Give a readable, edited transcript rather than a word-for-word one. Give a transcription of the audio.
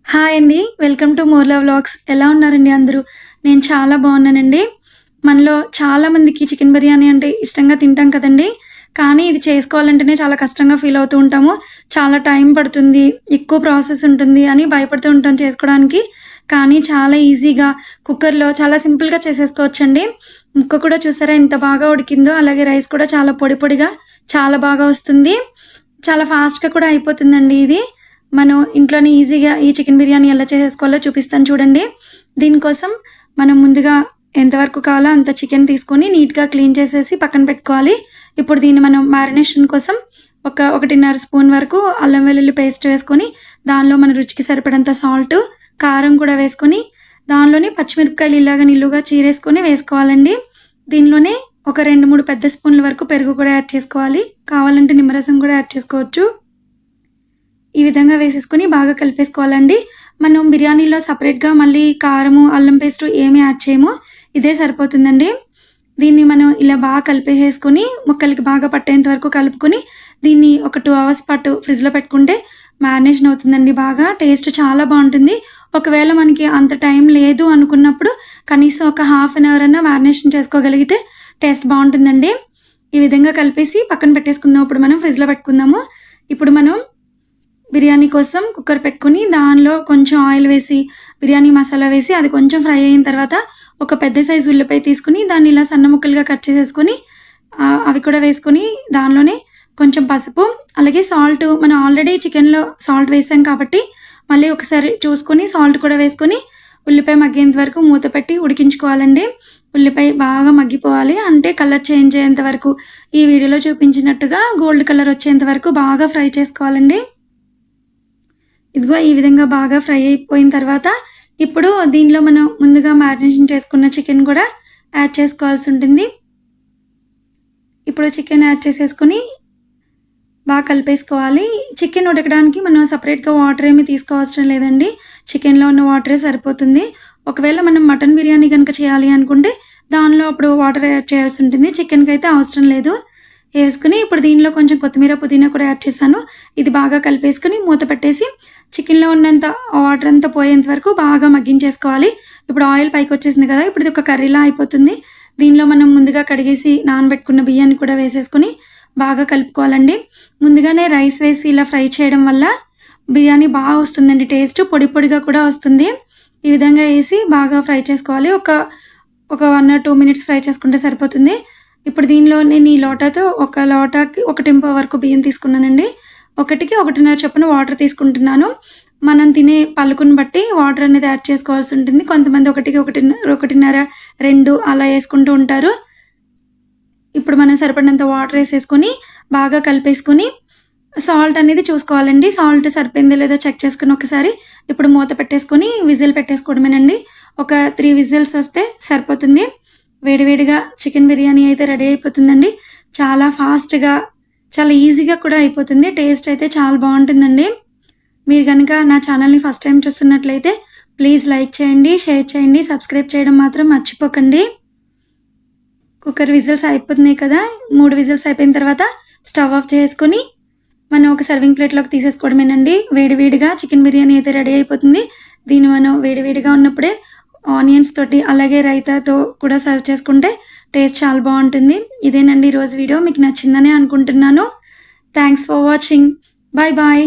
Hi అండి. Welcome to Morla vlogs. ఎలా ఉన్నారండి అందరూ? నేను చాలా బాగున్నానండి. మనలో చాలామందికి చికెన్ బిర్యానీ అంటే ఇష్టంగా తింటాం కదండీ! కానీ ఇది చేసుకోవాలంటేనే చాలా కష్టంగా ఫీల్ అవుతూ ఉంటాము. చాలా టైం పడుతుంది, ఎక్కువ ప్రాసెస్ ఉంటుంది అని భయపడుతూ ఉంటాం చేసుకోవడానికి. కానీ చాలా ఈజీగా కుక్కర్‌లో చాలా సింపుల్‌గా చేసేసుకోవచ్చండి. ముక్క కూడా చూసారా ఎంత బాగా ఉడికిందో, అలాగే రైస్ కూడా చాలా పొడి పొడిగా చాలా బాగా వస్తుంది. చాలా ఫాస్ట్‌గా కూడా అయిపోతుందండి ఇది. మనం ఇంట్లోనే ఈజీగా ఈ చికెన్ బిర్యానీ ఎలా చేసేసుకోవాలో చూపిస్తాను చూడండి. దీనికోసం మనం ముందుగా ఎంతవరకు కావాలో అంత చికెన్ తీసుకొని నీట్‌గా క్లీన్ చేసేసి పక్కన పెట్టుకోవాలి. ఇప్పుడు దీన్ని మనం మ్యారినేషన్ కోసం 1.5 స్పూన్ వరకు అల్లం వెల్లుల్లి పేస్ట్ వేసుకొని, దానిలో మన రుచికి సరిపడంత సాల్టు, కారం కూడా వేసుకొని, దానిలోనే పచ్చిమిరపకాయలు ఇలాగ నిలువుగా చీరేసుకొని వేసుకోవాలండి. దీనిలోనే ఒక 2, 3 పెద్ద స్పూన్ల వరకు పెరుగు కూడా యాడ్ చేసుకోవాలి. కావాలంటే నిమ్మరసం కూడా యాడ్ చేసుకోవచ్చు. ఈ విధంగా వేసేసుకొని బాగా కలిపేసుకోవాలండి. మనం బిర్యానీలో సెపరేట్‌గా మళ్ళీ కారము, అల్లం పేస్టు ఏమి యాడ్ చేయము. ఇదే సరిపోతుందండి. దీన్ని మనం ఇలా బాగా కలిపేసేసుకొని, ముక్కలకి బాగా పట్టేంత వరకు కలుపుకొని, దీన్ని ఒక 2 అవర్స్ పాటు ఫ్రిడ్జ్‌లో పెట్టుకుంటే మ్యారినేషన్ అవుతుందండి బాగా. టేస్ట్ చాలా బావుంటుంది. ఒకవేళ మనకి అంత టైం లేదు అనుకున్నప్పుడు కనీసం ఒక హాఫ్ అన్ అవర్ అన్నా మ్యారినేషన్ చేసుకోగలిగితే టేస్ట్ బావుంటుందండి. ఈ విధంగా కలిపేసి పక్కన పెట్టేసుకుందాం. ఇప్పుడు మనం ఫ్రిడ్జ్‌లో పెట్టుకుందాము. ఇప్పుడు మనం బిర్యానీ కోసం కుక్కర్ పెట్టుకొని, దానిలో కొంచెం ఆయిల్ వేసి, బిర్యానీ మసాలా వేసి, అది కొంచెం ఫ్రై అయిన తర్వాత ఒక పెద్ద సైజు ఉల్లిపాయ తీసుకొని, దాన్ని ఇలా సన్న ముక్కలుగా కట్ చేసేసుకొని, అవి కూడా వేసుకొని, దానిలోనే కొంచెం పసుపు, అలాగే సాల్ట్, మనం ఆల్రెడీ చికెన్‌లో సాల్ట్ వేసాం కాబట్టి, మళ్ళీ ఒకసారి చూసుకొని సాల్ట్ కూడా వేసుకొని, ఉల్లిపాయ మగ్గేంత వరకు మూత పెట్టి ఉడికించుకోవాలండి. ఉల్లిపాయ బాగా మగ్గిపోవాలి. అంటే కలర్ చేంజ్ అయ్యేంత వరకు, ఈ వీడియోలో చూపించినట్టుగా గోల్డ్ కలర్ వచ్చేంత వరకు బాగా ఫ్రై చేసుకోవాలండి. ఇదిగో ఈ విధంగా బాగా ఫ్రై అయిపోయిన తర్వాత, ఇప్పుడు దీనిలో మనం ముందుగా మ్యారినేషన్ చేసుకున్న చికెన్ కూడా యాడ్ చేసుకోవాల్సి ఉంటుంది. ఇప్పుడు చికెన్ యాడ్ చేసేసుకొని బాగా కలిపేసుకోవాలి. చికెన్ ఉడకడానికి మనం సెపరేట్‌గా వాటర్ ఏమి తీసుకోవసరం లేదండి. చికెన్‌లో ఉన్న వాటరే సరిపోతుంది. ఒకవేళ మనం మటన్ బిర్యానీ గనుక చేయాలి అనుకుంటే, దానిలో అప్పుడు వాటర్ యాడ్ చేయాల్సి ఉంటుంది. చికెన్‌కైతే అవసరం లేదు. వేసుకొని ఇప్పుడు దీనిలో కొంచెం కొత్తిమీర, పుదీనా కూడా యాడ్ చేశాను. ఇది బాగా కలిపేసుకొని మూత పెట్టేసి, చికెన్‌లో ఉన్నంత వాటర్ అంతా పోయేంత వరకు బాగా మగ్గించేసుకోవాలి. ఇప్పుడు ఆయిల్ పైకొచ్చేసింది కదా! ఇప్పుడు ఇది ఒక కర్రీలా అయిపోతుంది. దీనిలో మనం ముందుగా కడిగేసి నానబెట్టుకున్న బియ్యాన్ని కూడా వేసేసుకొని బాగా కలుపుకోవాలండి. ముందుగానే రైస్ వేసి ఇలా ఫ్రై చేయడం వల్ల బిర్యానీ బాగా వస్తుందండి టేస్ట్. పొడి పొడిగా కూడా వస్తుంది. ఈ విధంగా వేసి బాగా ఫ్రై చేసుకోవాలి. ఒక 1 ఆర్ 2 మినిట్స్ ఫ్రై చేసుకుంటే సరిపోతుంది. ఇప్పుడు దీనిలో నేను ఈ లోటాతో ఒక లోటాకి 1 వరకు బియ్యం తీసుకున్నానండి. 1కి 1.5 చొప్పున వాటర్ తీసుకుంటున్నాను. మనం తినే పలుకుని బట్టి వాటర్ అనేది యాడ్ చేసుకోవాల్సి ఉంటుంది. కొంతమంది 1కి 1.5, 2 అలా వేసుకుంటూ ఉంటారు. ఇప్పుడు మనం సరిపడినంత వాటర్ వేసేసుకొని బాగా కలిపేసుకొని, సాల్ట్ అనేది చూసుకోవాలండి. సాల్ట్ సరిపోయిందో లేదో చెక్ చేసుకొని ఒకసారి ఇప్పుడు మూత పెట్టేసుకొని విజిల్ పెట్టేసుకోవడమేనండి. ఒక 3 విజిల్స్ వస్తే సరిపోతుంది. వేడివేడిగా చికెన్ బిర్యానీ అయితే రెడీ అయిపోతుందండి. చాలా ఫాస్ట్‌గా, చాలా ఈజీగా కూడా అయిపోతుంది. టేస్ట్ అయితే చాలా బావుంటుందండి. మీరు గనుక నా ఛానల్‌ని ఫస్ట్ టైం చూస్తున్నట్లయితే ప్లీజ్ లైక్ చేయండి, షేర్ చేయండి, సబ్స్క్రైబ్ చేయడం మాత్రం మర్చిపోకండి. కుక్కర్ విజిల్స్ అయిపోతున్నాయి కదా! 3 విజిల్స్ అయిపోయిన తర్వాత స్టవ్ ఆఫ్ చేసుకొని, మనం ఒక సర్వింగ్ ప్లేట్‌లోకి తీసేసుకోవడమేనండి. వేడివేడిగా చికెన్ బిర్యానీ అయితే రెడీ అయిపోతుంది. దీన్ని మనం వేడివేడిగా ఉన్నప్పుడే ఆనియన్స్ తోటి, అలాగే రైతాతో కూడా సర్వ్ చేసుకుంటే టేస్ట్ చాలా బావుంటుంది. ఇదేనండి ఈరోజు వీడియో. మీకు నచ్చిందనే అనుకుంటున్నాను. Thanks for watching. Bye bye.